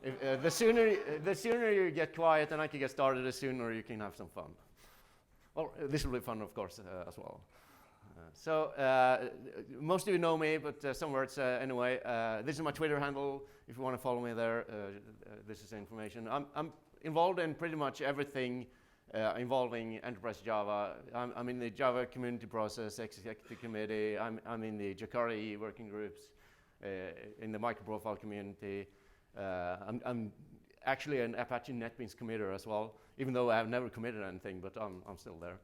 The sooner you get quiet and I can get started, the sooner you can have some fun. Well, this will be fun, of course, as well. Most of you know me, but some words anyway. This is my Twitter handle. If you want to follow me there, this is the information. I'm involved in pretty much everything involving enterprise Java. I'm in the Java community process, executive committee. I'm in the Jakarta EE working groups, in the MicroProfile community. I'm actually an Apache NetBeans committer as well, even though I have never committed anything, but I'm still there.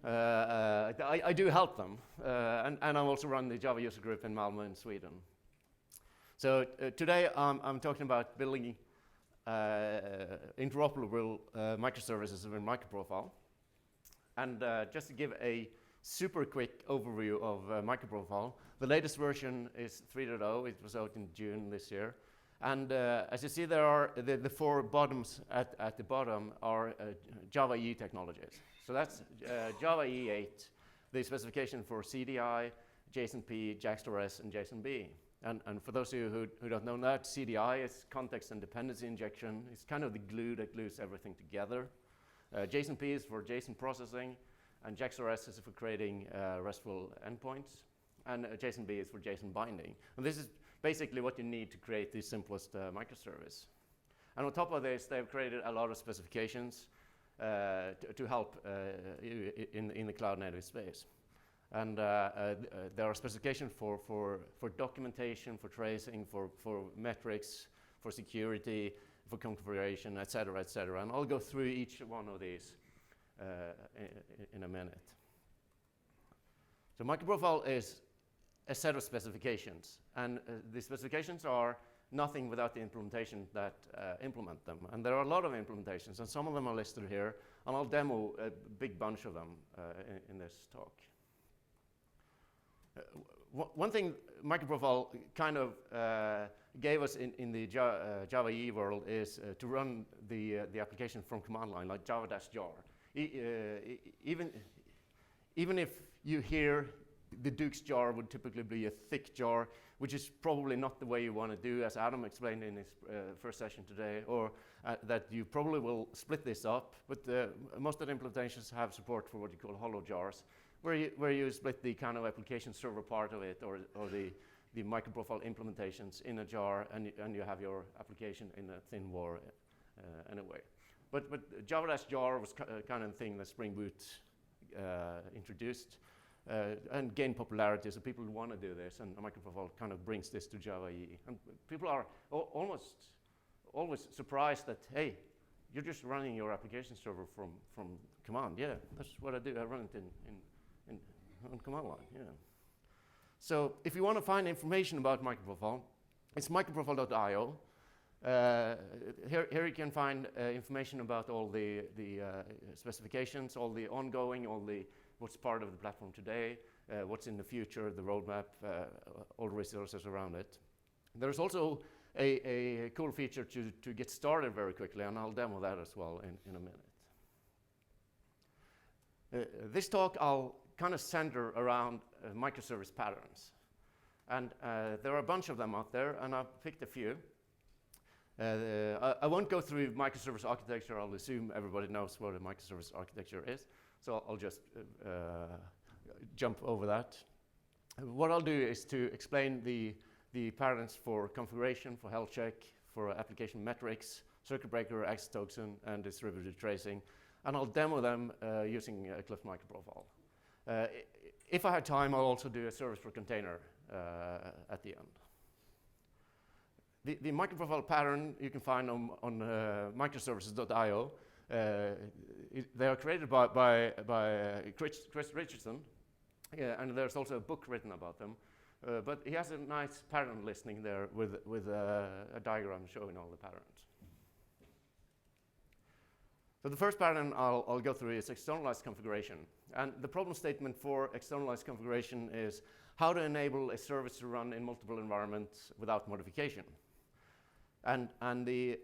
I do help them, and I also run the Java user group in Malmö in Sweden. So today I'm talking about building interoperable microservices in MicroProfile. And just to give a super quick overview of MicroProfile, the latest version is 3.0. It was out in June this year. And as you see, there are the four bottoms at the bottom are Java EE technologies. So that's Java EE 8, the specification for CDI, JSON-P, JAX-RS, and JSON-B. And for those of you who don't know that, CDI is context and dependency injection. It's kind of the glue that glues everything together. JSON-P is for JSON processing, and JAX-RS is for creating RESTful endpoints, and JSON-B is for JSON binding. And this is basically what you need to create the simplest microservice. And on top of this, they've created a lot of specifications to help in the cloud-native space. And there are specifications for documentation, for tracing, for metrics, for security, for configuration, et cetera, et cetera. And I'll go through each one of these in a minute. So MicroProfile is a set of specifications. And the specifications are nothing without the implementation that implement them. And there are a lot of implementations, and some of them are listed here. And I'll demo a big bunch of them in this talk. One thing MicroProfile kind of gave us in the Java EE world is to run the application from command line, like java-jar. Even if you hear the Duke's jar would typically be a thick jar, which is probably not the way you want to do, as Adam explained in his first session today, or that you probably will split this up. But most of the implementations have support for what you call hollow jars, where you split the kind of application server part of it, or the MicroProfile implementations in a jar, and you have your application in a thin war anyway. But java-jar was kind of thing that Spring Boot introduced and gained popularity, so people want to do this, and MicroProfile kind of brings this to Java EE. And people are almost always surprised that, hey, you're just running your application server from command. Yeah, that's what I do. I run it on command line, yeah. So if you want to find information about MicroProfile, it's microprofile.io. Here you can find information about all the specifications, all the ongoing, what's part of the platform today, what's in the future, the roadmap, all the resources around it. There's also a cool feature to get started very quickly, and I'll demo that as well in a minute. This talk I'll kind of center around microservice patterns. And there are a bunch of them out there, and I've picked a few. I won't go through microservice architecture. I'll assume everybody knows what a microservice architecture is. So I'll just jump over that. What I'll do is to explain the patterns for configuration, for health check, for application metrics, circuit breaker, access token, and distributed tracing. And I'll demo them using Eclipse MicroProfile. If I had time, I'll also do a service for container at the end. The MicroProfile pattern you can find on microservices.io. They are created by Chris Richardson, and there's also a book written about them. But he has a nice pattern listing there with a diagram showing all the patterns. So the first pattern I'll go through is externalized configuration. And the problem statement for externalized configuration is how to enable a service to run in multiple environments without modification. And the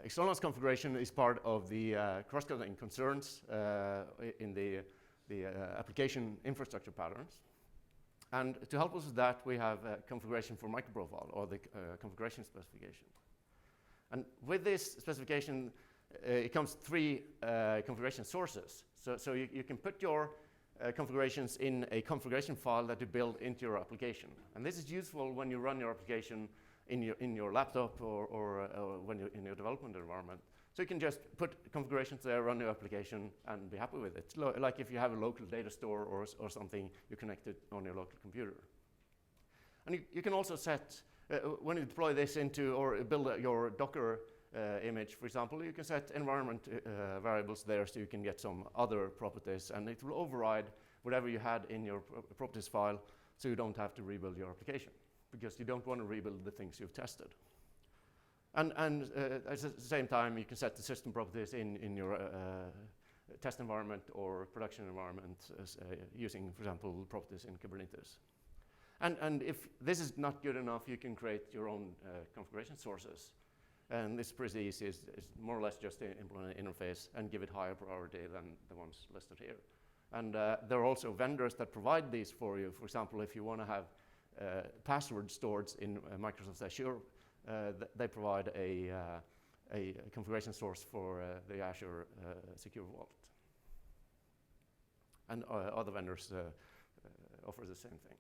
externalized configuration is part of the cross-cutting concerns in the application infrastructure patterns. And to help us with that, we have a configuration for MicroProfile, or the configuration specification. And with this specification, it comes 3 configuration sources. So you can put your configurations in a configuration file that you build into your application. And this is useful when you run your application in your laptop or when you're in your development environment. So you can just put configurations there, run your application, and be happy with it. Like if you have a local data store or something, you connect it on your local computer. And you can also set, when you deploy this into or build your Docker image, for example, you can set environment variables there so you can get some other properties, and it will override whatever you had in your properties file, so you don't have to rebuild your application, because you don't want to rebuild the things you've tested. And at the same time, you can set the system properties in your test environment or production environment using, for example, properties in Kubernetes. And if this is not good enough, you can create your own configuration sources. And this is pretty easy. It's more or less just implement an interface and give it higher priority than the ones listed here. And there are also vendors that provide these for you. For example, if you want to have password stored in Microsoft Azure, they provide a configuration source for the Azure Secure Vault. And other vendors offer the same thing.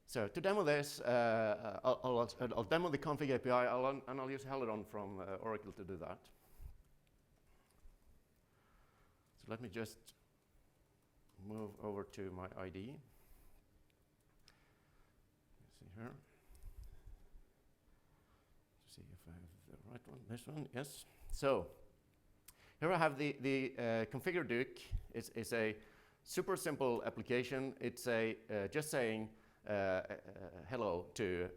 So to demo this, I'll demo the config API, and I'll use Helidon from Oracle to do that. So let me just move over to my IDE. Let's see here. See if I have the right one. This one, yes. So here I have the configure Duke. It's a super simple application. It's just saying hello to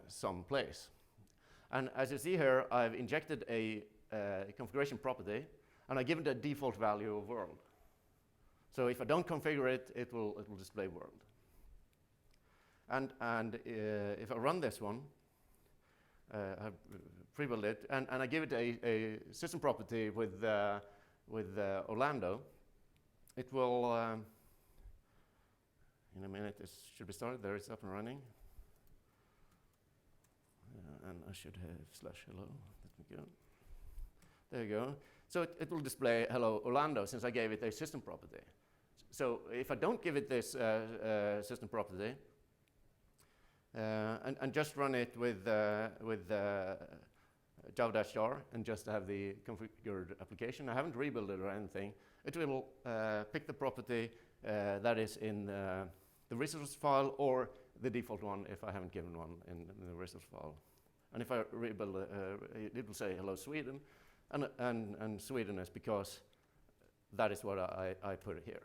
some place. And as you see here, I've injected a configuration property, and I give it a default value of world. So if I don't configure it, it will display world. And if I run this one, I pre-build it, and I give it a system property with Orlando. It will, in a minute, it should be started. There it's up and running. And I should have /hello. Let me go. There you go. So it will display hello Orlando, since I gave it a system property. So if I don't give it this system property, and just run it with java-jar and just have the configured application, I haven't rebuilt it or anything, it will pick the property that is in the resource file, or the default one if I haven't given one in the resource file. And if I rebuild it will say hello Sweden, and Sweden is because that is what I put here.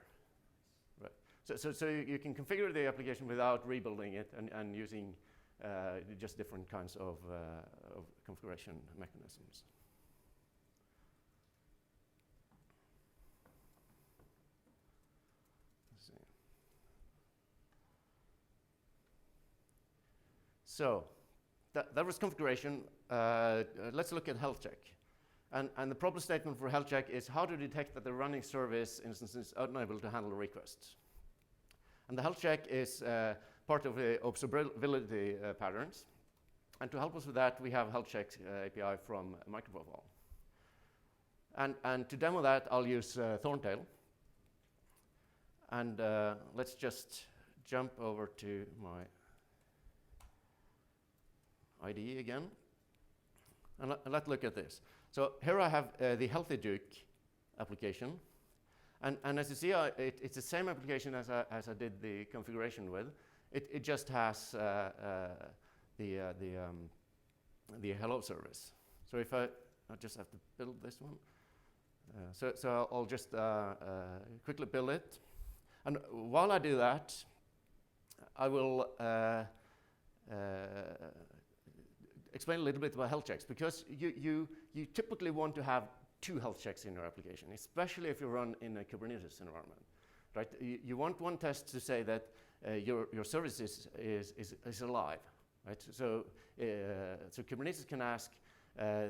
Right. So you can configure the application without rebuilding it and using just different kinds of configuration mechanisms. Let's see. So that was configuration. Let's look at health check. And the problem statement for health check is how to detect that the running service instance is unable to handle requests. And the health check is part of the observability patterns. And to help us with that, we have health check API from MicroProfile. And to demo that, I'll use Thorntail. And let's just jump over to my IDE again. And let's look at this. So here I have the Healthy Duke application. And as you see, it's the same application as I did the configuration with. It just has the hello service. So if I just have to build this one. So I'll just quickly build it. And while I do that, I will explain a little bit about health checks, because you typically want to have 2 health checks in your application, especially if you run in a Kubernetes environment, right? You want one test to say that your service is alive, right? So Kubernetes can ask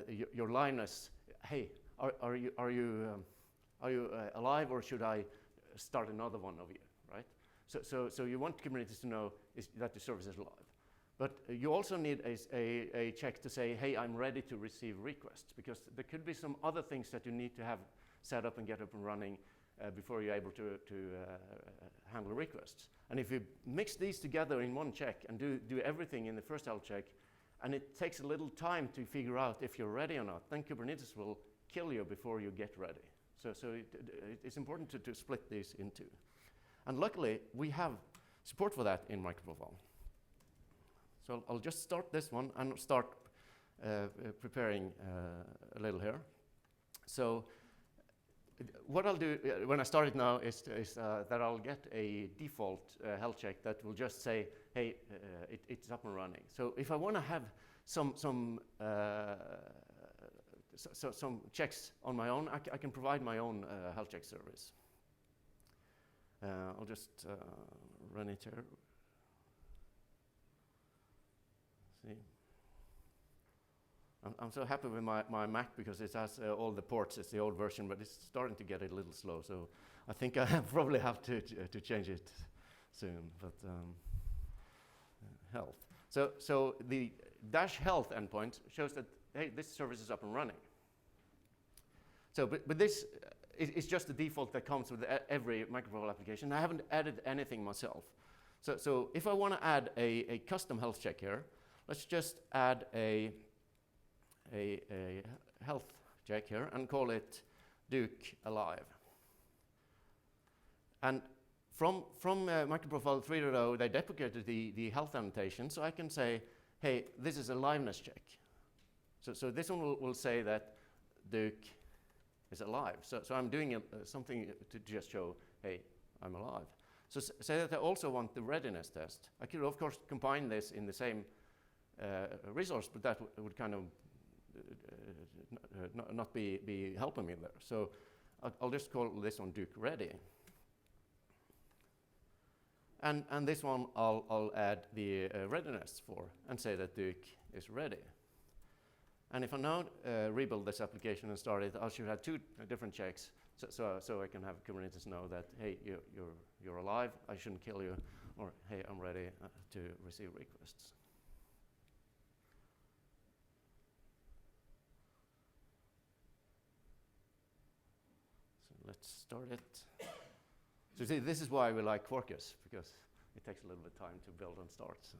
your Linus, hey, are you alive, or should I start another one of you, right? So you want Kubernetes to know that the service is live. But you also need a check to say, hey, I'm ready to receive requests, because there could be some other things that you need to have set up and get up and running before you're able to handle requests. And if you mix these together in one check and do everything in the first health check, and it takes a little time to figure out if you're ready or not, then Kubernetes will kill you before you get ready. So it's important to split these in two. And luckily, we have support for that in MicroProfile. So I'll just start this one and start preparing a little here. So what I'll do when I start it now is that I'll get a default health check that will just say, hey, it's up and running. So if I want to have some checks on my own, I can provide my own health check service. I'll just run it here. See. I'm so happy with my Mac because it has all the ports. It's the old version, but it's starting to get a little slow. So I think I probably have to change it soon. But health. So the -health endpoint shows that, hey, this service is up and running. So, but this is just the default that comes with every MicroProfile application. I haven't added anything myself. So if I want to add a custom health check here, let's just add a health check here and call it Duke Alive. And from MicroProfile 3.0, they deprecated the health annotation, so I can say, hey, this is a liveness check. So this one will say that Duke is alive. So I'm doing something to just show, hey, I'm alive. So say that I also want the readiness test. I could, of course, combine this in the same resource, but that would kind of not be helping me there. So I'll just call this one Duke Ready. And this one I'll add the readiness for and say that Duke is ready. And if I now rebuild this application and start it, I should have two different checks, so I can have Kubernetes know that, hey, you're alive, I shouldn't kill you, or hey, I'm ready to receive requests. So let's start it. So see, this is why we like caucus, because it takes a little bit of time to build and start. So.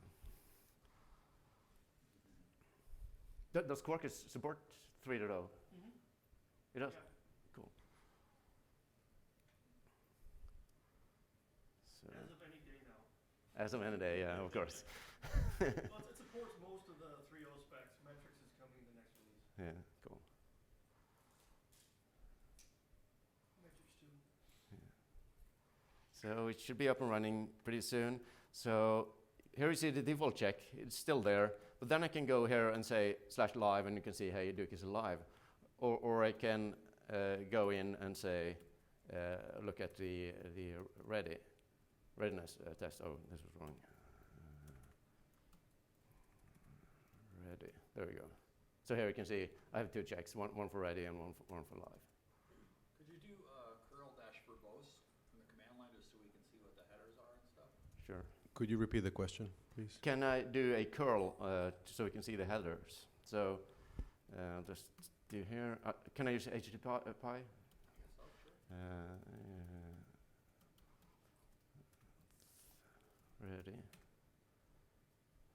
Does caucus support 3.0? Mm-hmm. It does? Yeah. Cool. So as of any day now. As of any day, yeah, of course. Well, it supports most of the 3.0 specs. Metrics is coming in the next release. Yeah, cool. Metrics 2. Yeah. So it should be up and running pretty soon. So here you see the default check. It's still there. But then I can go here and say /live, and you can see, hey, Duke is alive. Or I can go in and say, look at the readiness test. Oh, this was wrong. Ready. There we go. So here you can see I have two checks, one for ready and one for live. Could you do curl-verbose from the command line just so we can see what the headers are and stuff? Sure. Could you repeat the question, please? Can I do a curl so we can see the headers? So just do here. Can I use HTTP? So, sure. Ready.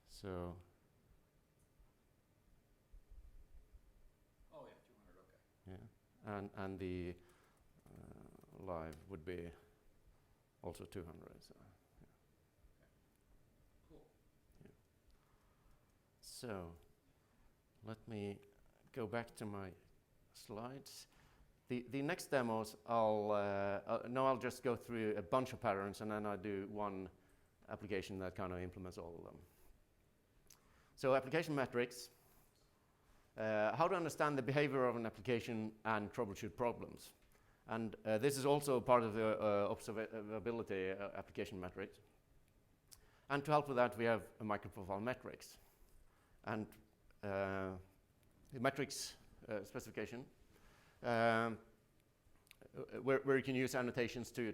So. Oh yeah, 200. Okay. Yeah, and the live would be also 200. So. So let me go back to my slides. The next demos, I'll just go through a bunch of patterns, and then I do one application that kind of implements all of them. So application metrics, how to understand the behavior of an application and troubleshoot problems. And this is also part of the observability application metrics. And to help with that, we have a MicroProfile metrics. And the metrics specification, where you can use annotations to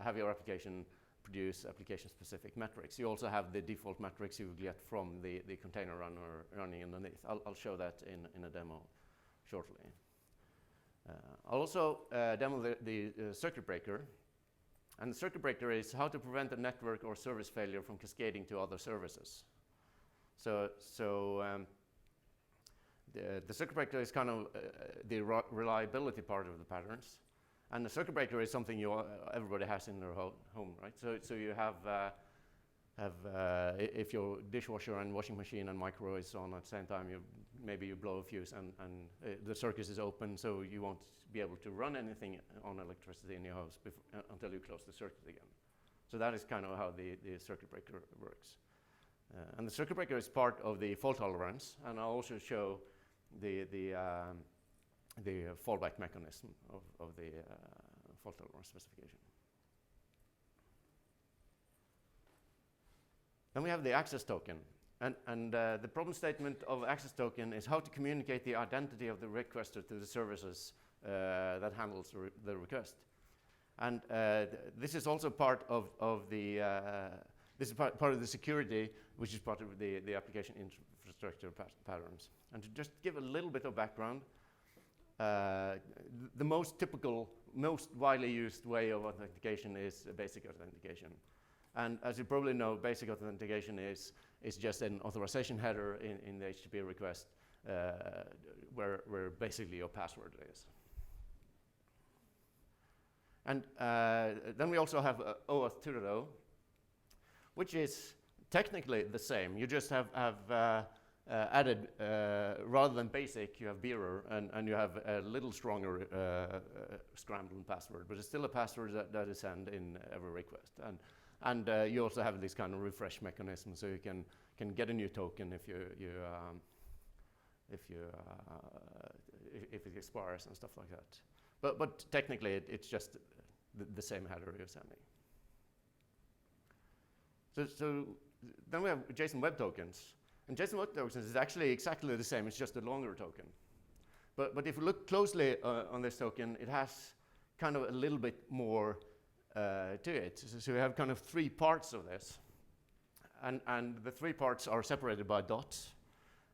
have your application produce application-specific metrics. You also have the default metrics you get from the container runner running underneath. I'll show that in a demo shortly. I'll also demo the circuit breaker. And the circuit breaker is how to prevent a network or service failure from cascading to other services. The circuit breaker is kind of the reliability part of the patterns. And the circuit breaker is something everybody has in their home, right? So you have if your dishwasher and washing machine and micro is on at the same time, maybe you blow a fuse and the circuit is open, so you won't be able to run anything on electricity in your house until you close the circuit again. So that is kind of how the circuit breaker works. And the circuit breaker is part of the fault tolerance, and I'll also show the fallback mechanism of the fault tolerance specification. Then we have the access token. And the problem statement of access token is how to communicate the identity of the requester to the services that handles the request. And this is also part of the part of the security, which is part of the application infrastructure patterns. And to just give a little bit of background, the most typical, most widely used way of authentication is basic authentication. And as you probably know, basic authentication is just an authorization header in the HTTP request where basically your password is. And then we also have OAuth 2.0, which is technically the same. You just have added, rather than basic, you have bearer, and you have a little stronger scrambled password, but it's still a password that is sent in every request. And you also have this kind of refresh mechanism, so you can get a new token if it expires and stuff like that. But technically, it's just the same header you're sending. So then we have JSON Web Tokens. And JSON Web Tokens is actually exactly the same, it's just a longer token. But if you look closely on this token, it has kind of a little bit more to it. So we have kind of three parts of this. And the three parts are separated by dots.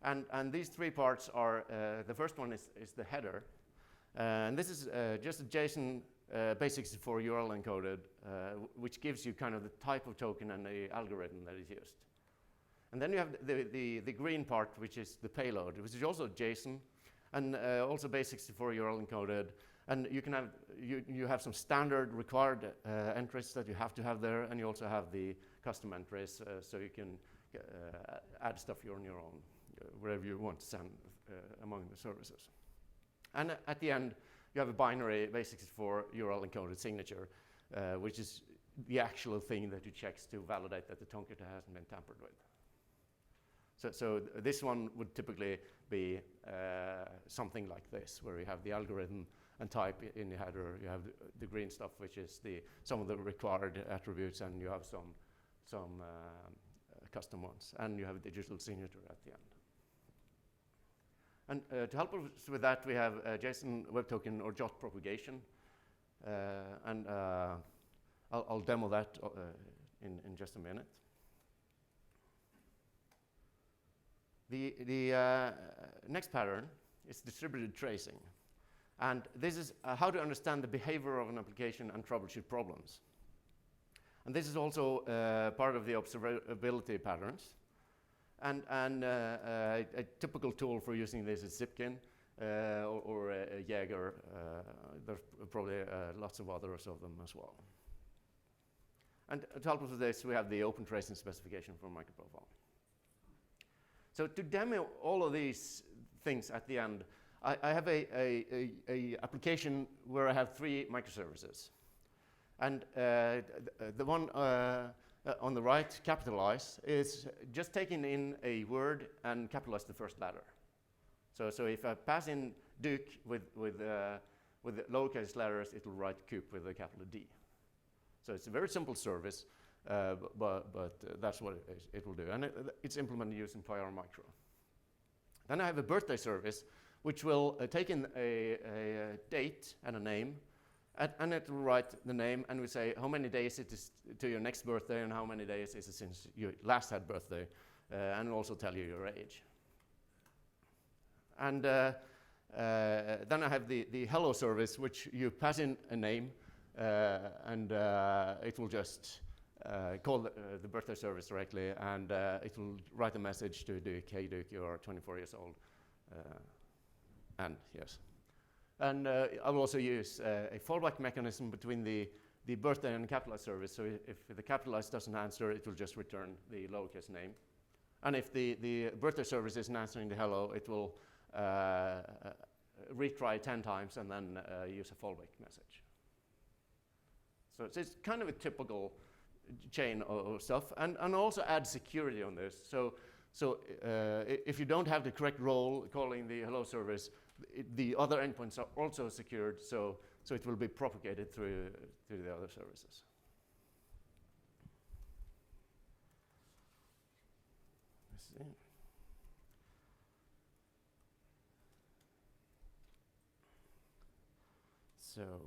And these three parts are, the first one is the header. And this is just a JSON base64 URL encoded, which gives you kind of the type of token and the algorithm that is used. And then you have the green part, which is the payload, which is also JSON, and also base64 URL encoded. And you can have you have some standard required entries that you have to have there, and you also have the custom entries, so you can add stuff on your own, wherever you want to send among the services. And at the end, you have a binary base64 URL encoded signature, which is the actual thing that you check to validate that the token hasn't been tampered with. So this one would typically be something like this, where you have the algorithm and type in the header. You have the green stuff, which is some of the required attributes, and you have some custom ones, and you have a digital signature at the end. And to help us with that, we have JSON Web Token or JOT propagation, and I'll demo that in just a minute. The next pattern is distributed tracing. And this is how to understand the behavior of an application and troubleshoot problems. And this is also part of the observability patterns. And a typical tool for using this is Zipkin or Jaeger. There's probably lots of others of them as well. And to help us with this, we have the open tracing specification for MicroProfile. So to demo all of these things at the end, I have a application where I have 3 microservices. And the one on the right, capitalize, is just taking in a word and capitalize the first letter. So if I pass in Duke with lowercase letters, it will write Coop with a capital D. So it's a very simple service, but that's what it will do. And it's implemented using Pyar Micro. Then I have a birthday service, which will take in a date and a name, And it will write the name, and we say how many days it is to your next birthday and how many days is it since you last had birthday, and also tell you your age. And then I have the hello service, which you pass in a name, and it will just call the birthday service directly, and it will write a message to Duke, hey Duke, you are 24 years old, and yes. And I will also use a fallback mechanism between the birthday and capitalized service. So if the capitalized doesn't answer, it will just return the lowercase name. And if the birthday service isn't answering the hello, it will retry 10 times and then use a fallback message. So it's kind of a typical chain of stuff, and also add security on this. So if you don't have the correct role calling the hello service, the other endpoints are also secured, so it will be propagated through the other services. Let's see. So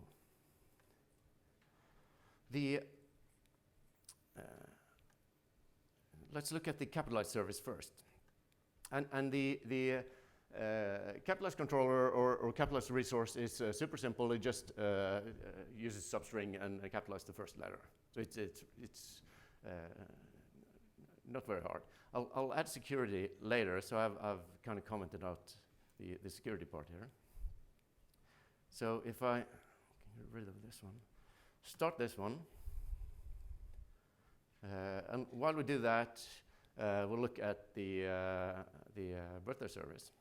let's look at the capitalized service first, and the capitalized controller or capitalized resource is super simple. It just uses substring and capitalize the first letter. So it's not very hard. I'll add security later, so I've kind of commented out the security part here. So if I get rid of this one, start this one, and while we do that, we'll look at the birthday service.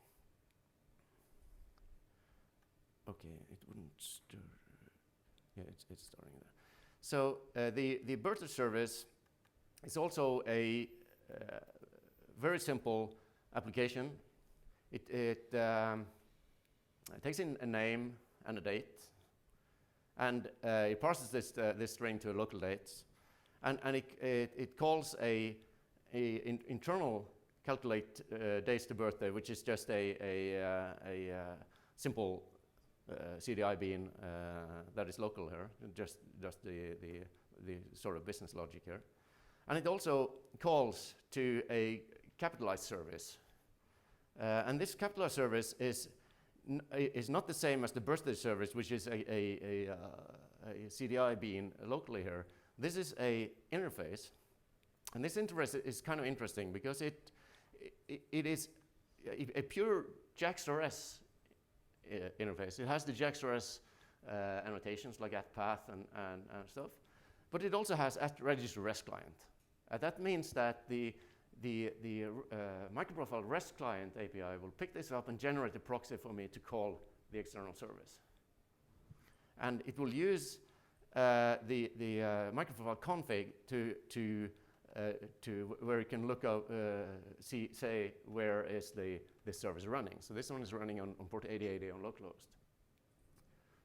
Okay, it wouldn't stir. Yeah, it's starting there. So the birthday service is also a very simple application. It takes in a name and a date, and it parses this string to a local date, and it calls a internal calculate days to birthday, which is just a simple CDI bean that is local here, just the sort of business logic here. And it also calls to a capitalized service. And this capitalized service is not the same as the birthday service, which is a CDI bean locally here. This is a interface. And this interface is kind of interesting because it is a pure JAX-RS interface. It has the JAX-RS annotations like @path and stuff, but it also has @register REST client. That means that the MicroProfile REST client API will pick this up and generate a proxy for me to call the external service. And it will use the MicroProfile config to where it can look up, say where is this service running. So this one is running on port 8080 on localhost.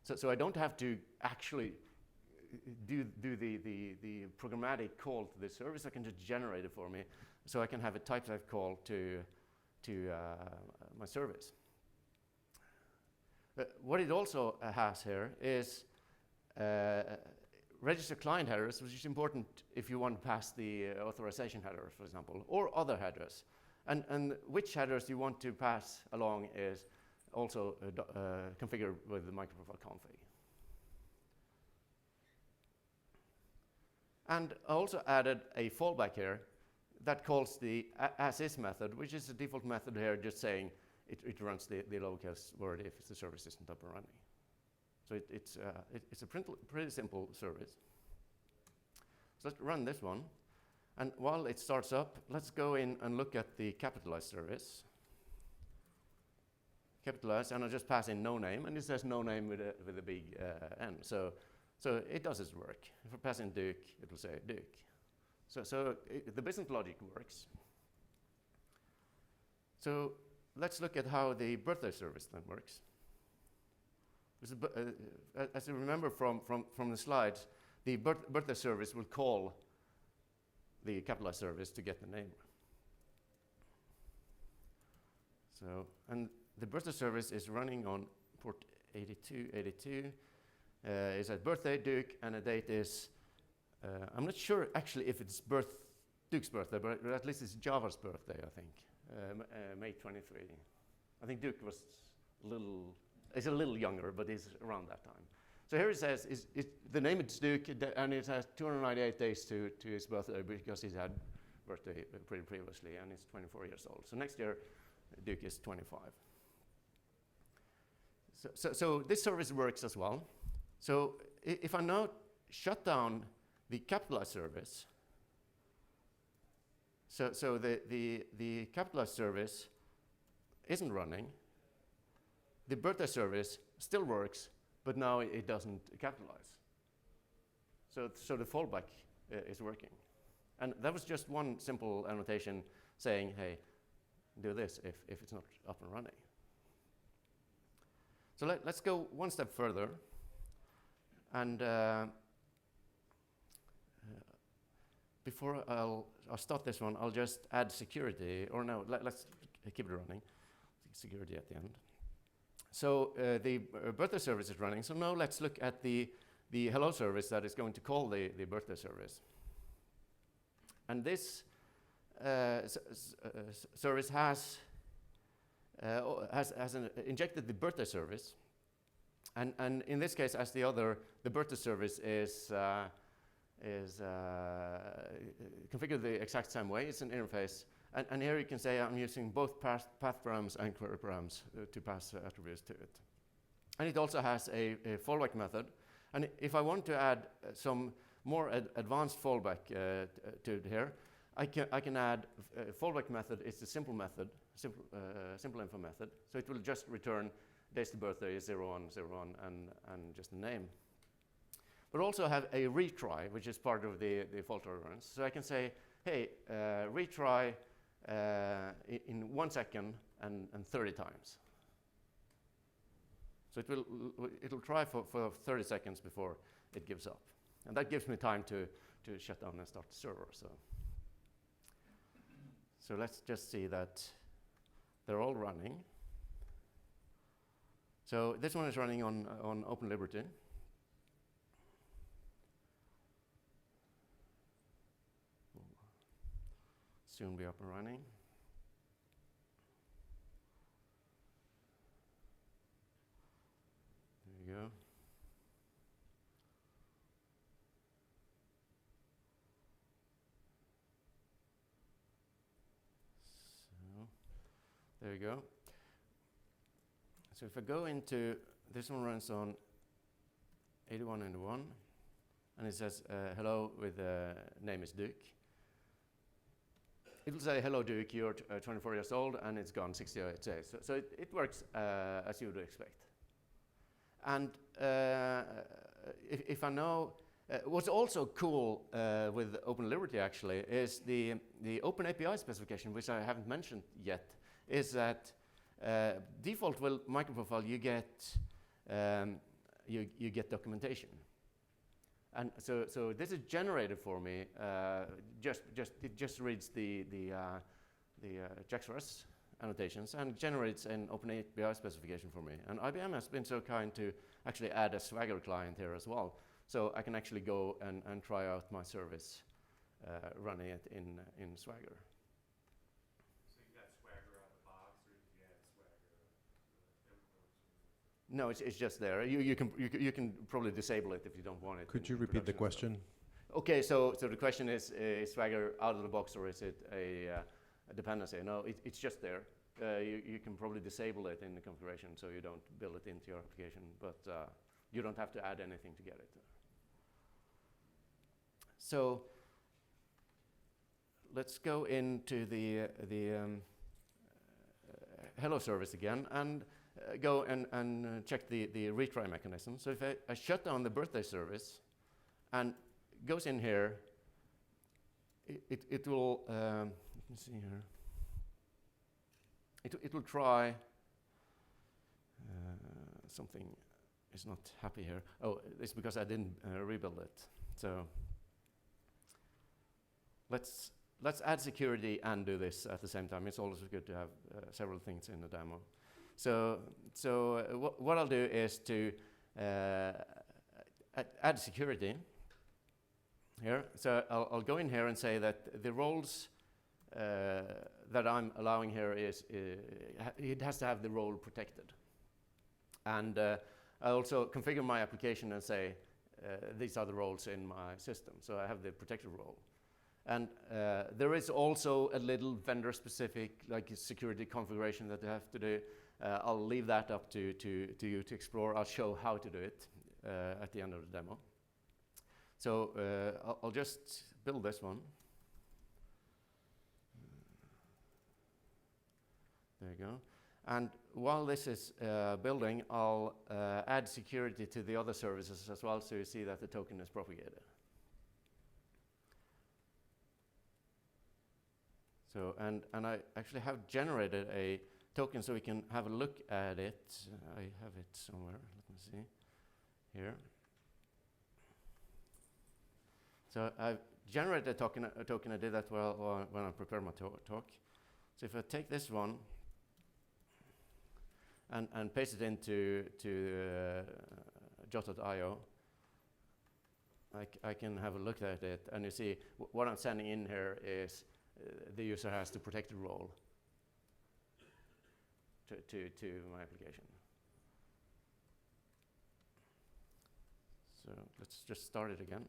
So I don't have to actually do the programmatic call to this service. I can just generate it for me, so I can have a type call to my service. What it also has here is register client headers, which is important if you want to pass the authorization header, for example, or other headers. And which headers you want to pass along is also configured with the MicroProfile config. And I also added a fallback here that calls the as-is method, which is a default method here, just saying it runs the lowercase word if the service isn't up and running. So it's a pretty simple service. So let's run this one. And while it starts up, let's go in and look at the capitalized service. Capitalized, and I'll just pass in no name, and it says no name with a big N. So it does its work. If I pass in Duke, it will say Duke. So the business logic works. So let's look at how the birthday service then works. As you remember from the slides, the birthday service will call the capitalized service to get the name. So, and the birthday service is running on port 8282, is at birthday Duke, and the date is, I'm not sure actually if it's Duke's birthday, but at least it's Java's birthday, I think, May 23. I think Duke was is a little younger, but is around that time. So here it says, the name is Duke, and it has 298 days to his birthday because he's had birthday pretty previously, and he's 24 years old. So next year, Duke is 25. So this service works as well. So if I now shut down the capitalized service, so the capitalized service isn't running, the birthday service still works, but now it doesn't capitalize. So the fallback is working. And that was just one simple annotation saying, hey, do this if it's not up and running. So let's go one step further. And before I'll start this one, I'll just add security, or no, let's keep it running. Security at the end. So the birthday service is running. So now let's look at the hello service that is going to call the birthday service. And this service has injected the birthday service. And in this case, as the birthday service is configured the exact same way. It's an interface. And here you can say I'm using both path params and query params to pass attributes to it. And it also has a fallback method. And if I want to add some more advanced fallback to it here, I can add a fallback method. It's a simple method, simple info method. So it will just return days to birthday 01, 01, and just the name. But also have a retry, which is part of the fault tolerance. So I can say, hey, retry in 1 second and 30 times. So it'll try for 30 seconds before it gives up. And that gives me time to shut down and start the server. So let's just see that they're all running. So this one is running on OpenLiberty. Soon be up and running. There you go. So there you go. So if I go into, this one runs on 8191, and it says hello with name is Duke. It will say, hello Duke, you're 24 years old, and it's gone 68 days. So it works as you would expect. And if I know, what's also cool with OpenLiberty actually is the Open API specification, which I haven't mentioned yet, is that default with MicroProfile you get documentation. And so this is generated for me. It just reads the JAX-RS annotations and generates an Open API specification for me. And IBM has been so kind to actually add a Swagger client here as well, so I can actually go and try out my service running it in Swagger. So you got Swagger out of the box, or did you add Swagger? No, it's just there. You can probably disable it if you don't want it. Could you repeat the question? Okay, so the question is Swagger out of the box, or is it a dependency? No, it's just there. You can probably disable it in the configuration so you don't build it into your application, but you don't have to add anything to get it. So let's go into the hello service again and go and check the retry mechanism. So if I shut down the birthday service and goes in here, it will, let me see here. It will try, something is not happy here. Oh, it's because I didn't rebuild it. So let's add security and do this at the same time. It's always good to have several things in the demo. So what I'll do is to add security here. So I'll go in here and say that the roles that I'm allowing here is, it has to have the role protected. And I also configure my application and say, these are the roles in my system. So I have the protected role. And there is also a little vendor-specific like security configuration that you have to do. I'll leave that up to you to explore. I'll show how to do it at the end of the demo. So I'll just build this one. There you go. And while this is building, I'll add security to the other services as well, so you see that the token is propagated. So, and I actually have generated a token so we can have a look at it. I have it somewhere. Let me see. Here. So I've generated a token. I did that when I prepared my talk. So if I take this one and paste it into jot.io, I can have a look at it, and you see what I'm sending in here is the user has the protected role to my application. So let's just start it again.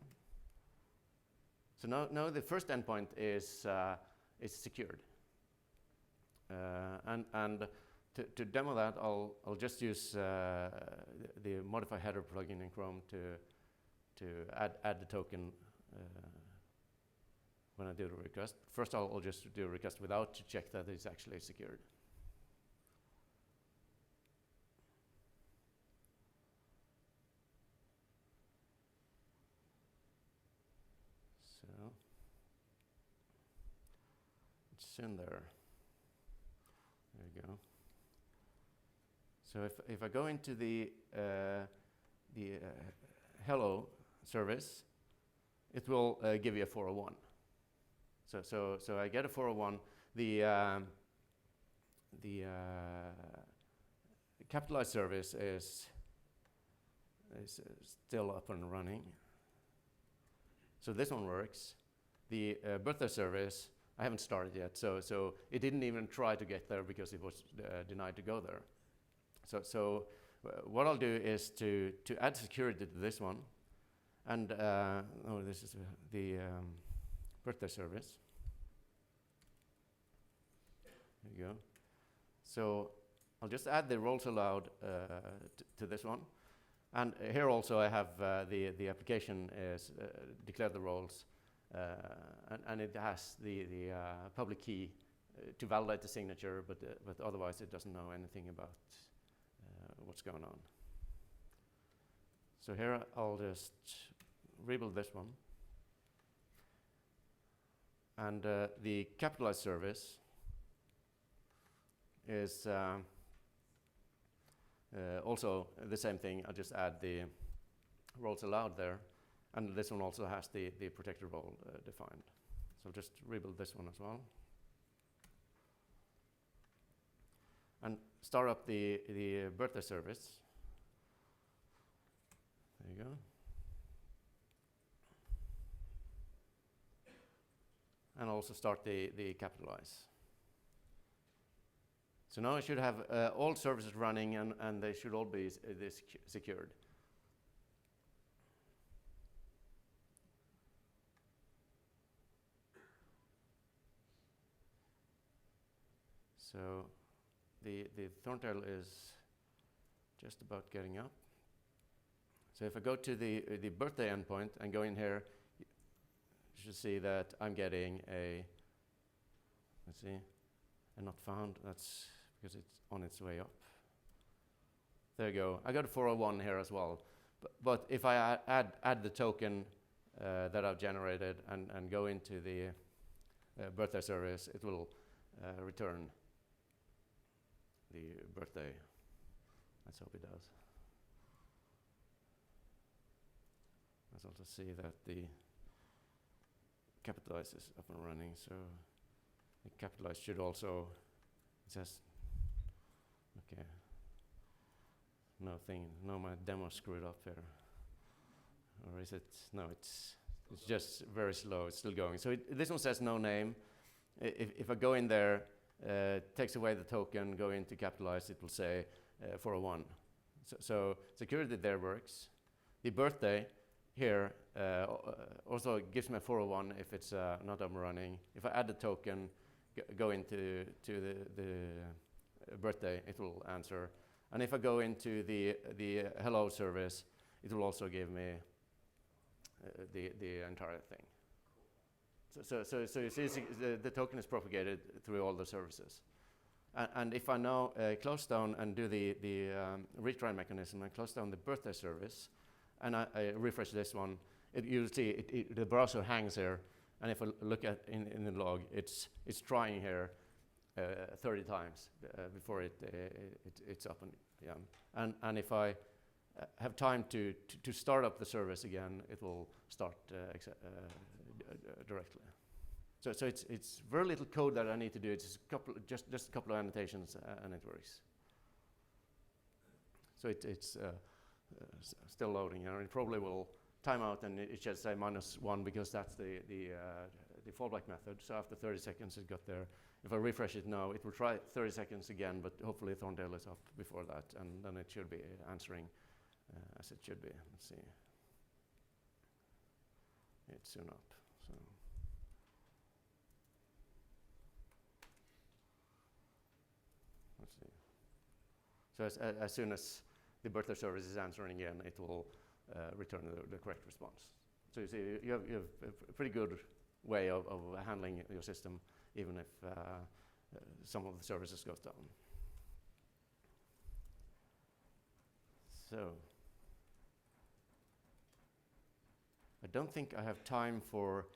So now the first endpoint is secured, and to demo that, I'll just use the modify header plugin in Chrome to add the token when I do the request. First, I'll just do a request without to check that it's actually secured. So it's in there. There you go. So if I go into the hello service, it will give you a 401. So I get a 401. The capitalized service is still up and running. So this one works. The BirthDayService I haven't started yet, so it didn't even try to get there because it was denied to go there. So what I'll do is to add security to this one, and this is the BirthDayService. There you go. So I'll just add the roles allowed to this one, and here also I have the application is declare the roles, and it has the public key to validate the signature, but otherwise it doesn't know anything about what's going on. So here I'll just rebuild this one. And the capitalized service is also the same thing. I'll just add the roles allowed there. And this one also has the protected role defined. So I'll just rebuild this one as well. And start up the BirthDayService. There you go. And also start the capitalize. So now I should have all services running, and they should all be secured. So the thorntail is just about getting up. So if I go to the birthday endpoint and go in here, you should see that I'm getting a, let's see, a not found. That's because it's on its way up. There you go. I got a 401 here as well. But if I add the token that I've generated and go into the BirthDayService, it will return the birthday. Let's hope it does. Let's also see that the capitalize is up and running. So the capitalize should also, it says, okay. No, my demo screwed up here. or is it? No, it's just very slow. It's still going. So this one says no name. If I go in there, takes away the token, go into capitalized, it will say 401. So security there works. The birthday here also gives me a 401 if it's not up and running. If I add the token, go into the birthday, it will answer. And if I go into the hello service, it will also give me the entire thing. So you see the token is propagated through all the services. And if I now close down and do the retry mechanism and close down the birthday service, and I refresh this one, you'll see the browser hangs here. And if I look at in the log, it's trying here 30 times before it's up and yeah. And if I have time to start up the service again, it will start directly. So it's very little code that I need to do. It's just a couple of annotations and it works. So it's still loading. You know, it probably will time out and it should say -1 because that's the fallback method. So after 30 seconds, it got there. If I refresh it now, it will try 30 seconds again, but hopefully Thorndale is up before that, and then it should be answering as it should be. Let's see. It's soon up. So. Let's see. So as soon as the birthday service is answering again, it will return the correct response. So you see, you have a pretty good way of handling your system, even if some of the services goes down. So I don't think I have time for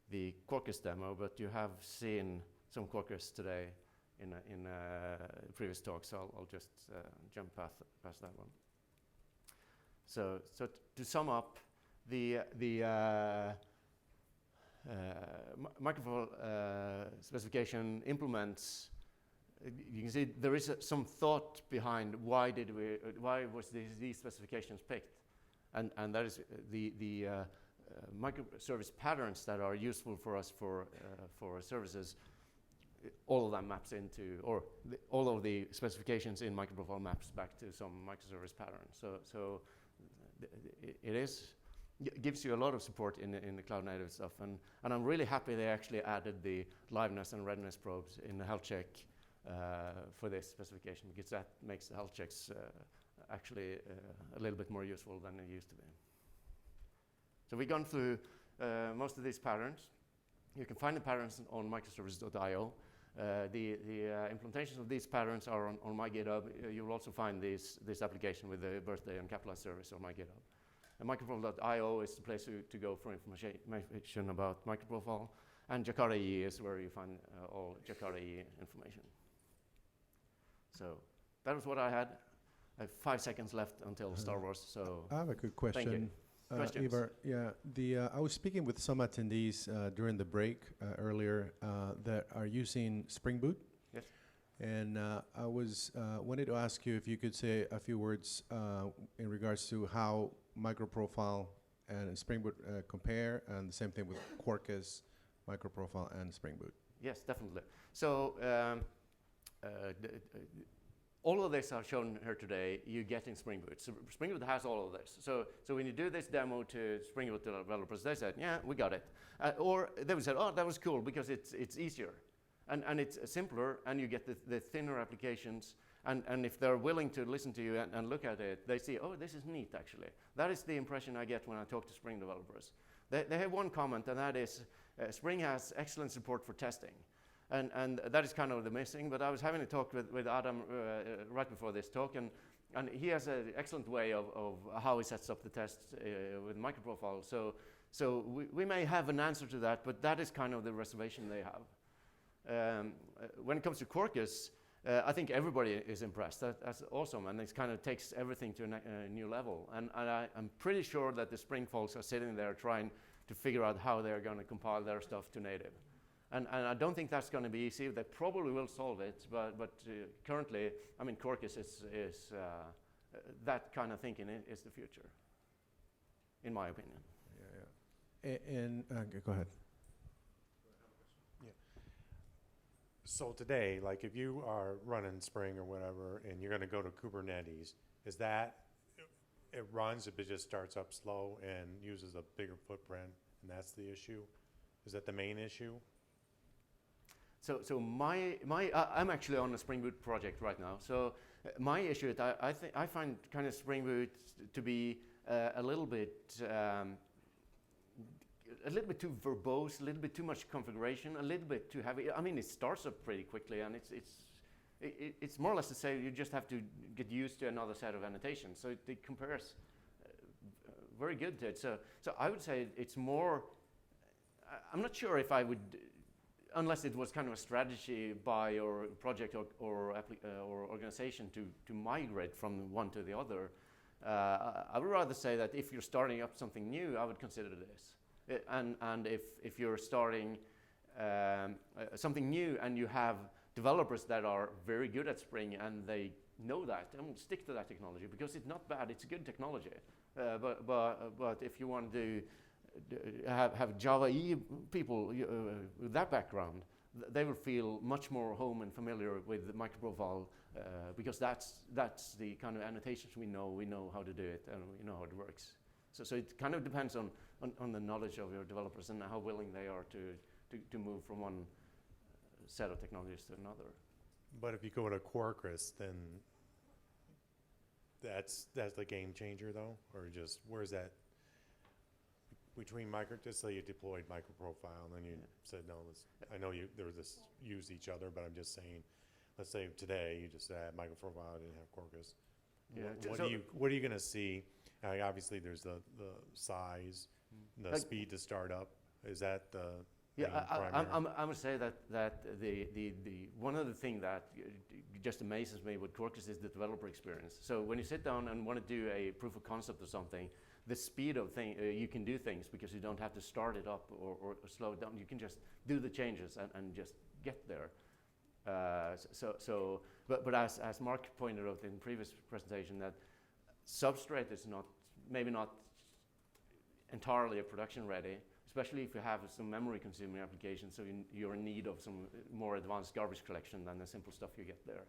the caucus demo, but you have seen some caucus today in previous talks, so I'll just jump past that one. So to sum up, the microphone specification implements. You can see there is some thought behind why was these specifications picked, and that is the microservice patterns that are useful for us for services. All of them maps into, or all of the specifications in MicroProfile maps back to some microservice pattern. So it gives you a lot of support in the cloud native stuff, and I'm really happy they actually added the liveness and readiness probes in the health check for this specification, because that makes the health checks actually a little bit more useful than it used to be. So we've gone through most of these patterns. You can find the patterns on microservice.io. The implementations of these patterns are on my GitHub. You will also find this application with the birthday and capitalized service on my GitHub. And microprofile.io is the place to go for information about MicroProfile. And Jakarta EE is where you find all Jakarta EE information. So that was what I had. I have 5 seconds left until Star Wars. So I have a quick question. Thank you. Questions? Ivar, yeah, I was speaking with some attendees during the break earlier that are using Spring Boot. Yes. And I wanted to ask you if you could say a few words in regards to how MicroProfile and Spring Boot compare, and the same thing with Quarkus, MicroProfile, and Spring Boot. Yes, definitely. So all of this I've shown here today, you get in Spring Boot. So Spring Boot has all of this. So when you do this demo to Spring Boot developers, they said, yeah, we got it. Or they would say, oh, that was cool because it's easier. And it's simpler, and you get the thinner applications. And if they're willing to listen to you and look at it, they see, oh, this is neat, actually. That is the impression I get when I talk to Spring developers. They have one comment, and that is, Spring has excellent support for testing. And that is kind of the missing, but I was having a talk with Adam right before this talk, and he has an excellent way of how he sets up the tests with MicroProfile. So we may have an answer to that, but that is kind of the reservation they have. When it comes to Quarkus, I think everybody is impressed. That's awesome, and it kind of takes everything to a new level. And I'm pretty sure that the Spring folks are sitting there trying to figure out how they're going to compile their stuff to native. And I don't think that's going to be easy. They probably will solve it, but currently, I mean, Quarkus is that kind of thinking is the future. in my opinion. And go ahead. So today, like if you are running Spring or whatever, and you're gonna go to Kubernetes, is that, it runs, but it just starts up slow and uses a bigger footprint, and that's the issue? Is that the main issue? So I'm actually on a Spring Boot project right now. So my issue is I find kind of Spring Boot to be a little bit too verbose, a little bit too much configuration, a little bit too heavy. I mean, it starts up pretty quickly, and it's more or less to say you just have to get used to another set of annotations. So it compares very good to it. So I would say it's more. I'm not sure if I would, unless it was kind of a strategy by your project or organization to migrate from one to the other. I would rather say that if you're starting up something new, I would consider this. And if you're starting something new and you have developers that are very good at Spring and they know that, then stick to that technology because it's not bad, it's a good technology. But if you want to have Java EE people with that background, they will feel much more home and familiar with the MicroProfile because that's the kind of annotations we know how to do it and we know how it works. So it kind of depends on the knowledge of your developers and how willing they are to move from one set of technologies to another. But if you go to Quarkus, then that's the game changer though? Or just, where's that? Between just say you deployed MicroProfile and then you said, no, I know there was this use each other, but I'm just saying, let's say today you just had MicroProfile, didn't have Quarkus. Yeah. What are you gonna see? Obviously there's the size, the speed to start up. Is that the main primary? I'm gonna say that the one of the things that just amazes me with Quarkus is the developer experience. So when you sit down and want to do a proof of concept or something, the speed of you can do things because you don't have to start it up or slow it down. You can just do the changes and just get there. But as Mark pointed out in the previous presentation, that Substrate is maybe not entirely production ready, especially if you have some memory consuming applications, so you're in need of some more advanced garbage collection than the simple stuff you get there.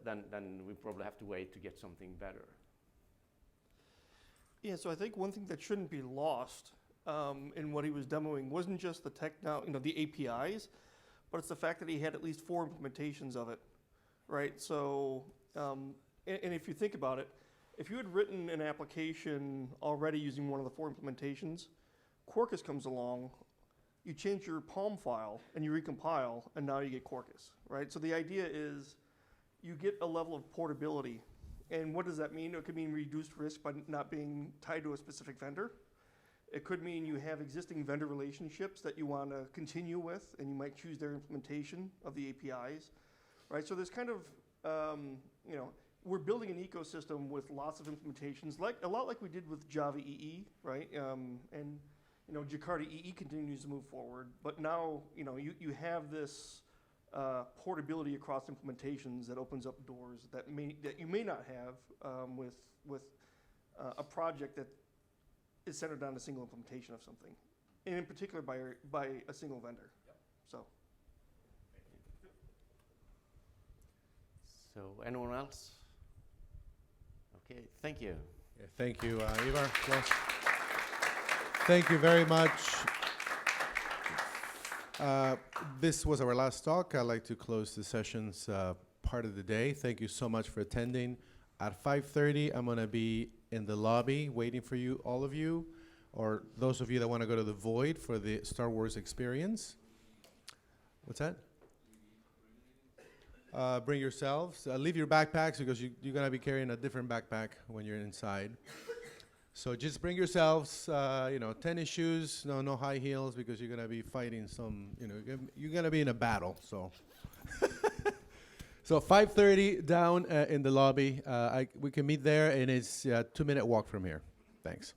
Then we probably have to wait to get something better. Yeah, so I think one thing that shouldn't be lost in what he was demoing wasn't just the the APIs, but it's the fact that he had at least 4 implementations of it, right? So, and if you think about it, if you had written an application already using one of the 4 implementations, Quarkus comes along, you change your PALM file and you recompile, and now you get Quarkus, right? So the idea is you get a level of portability. And what does that mean? It could mean reduced risk by not being tied to a specific vendor. It could mean you have existing vendor relationships that you want to continue with, and you might choose their implementation of the APIs, right? So there's kind of, we're building an ecosystem with lots of implementations, a lot like we did with Java EE, right? And Jakarta EE continues to move forward, but now you have this portability across implementations that opens up doors that you may not have with a project that is centered on a single implementation of something, and in particular by a single vendor. Yep. So anyone else? Okay, thank you. Yeah, thank you, Ivar. Yes. Thank you very much. This was our last talk. I'd like to close the session's part of the day. Thank you so much for attending. At 5:30, I'm going to be in the lobby waiting for you, all of you, or those of you that want to go to the Void for the Star Wars experience. What's that? Bring yourselves. Leave your backpacks because you're going to be carrying a different backpack when you're inside. So just bring yourselves, tennis shoes, no high heels, because you're gonna be fighting some, you're gonna be in a battle. So, so 5:30 down in the lobby. We can meet there, and it's a 2-minute walk from here. Thanks.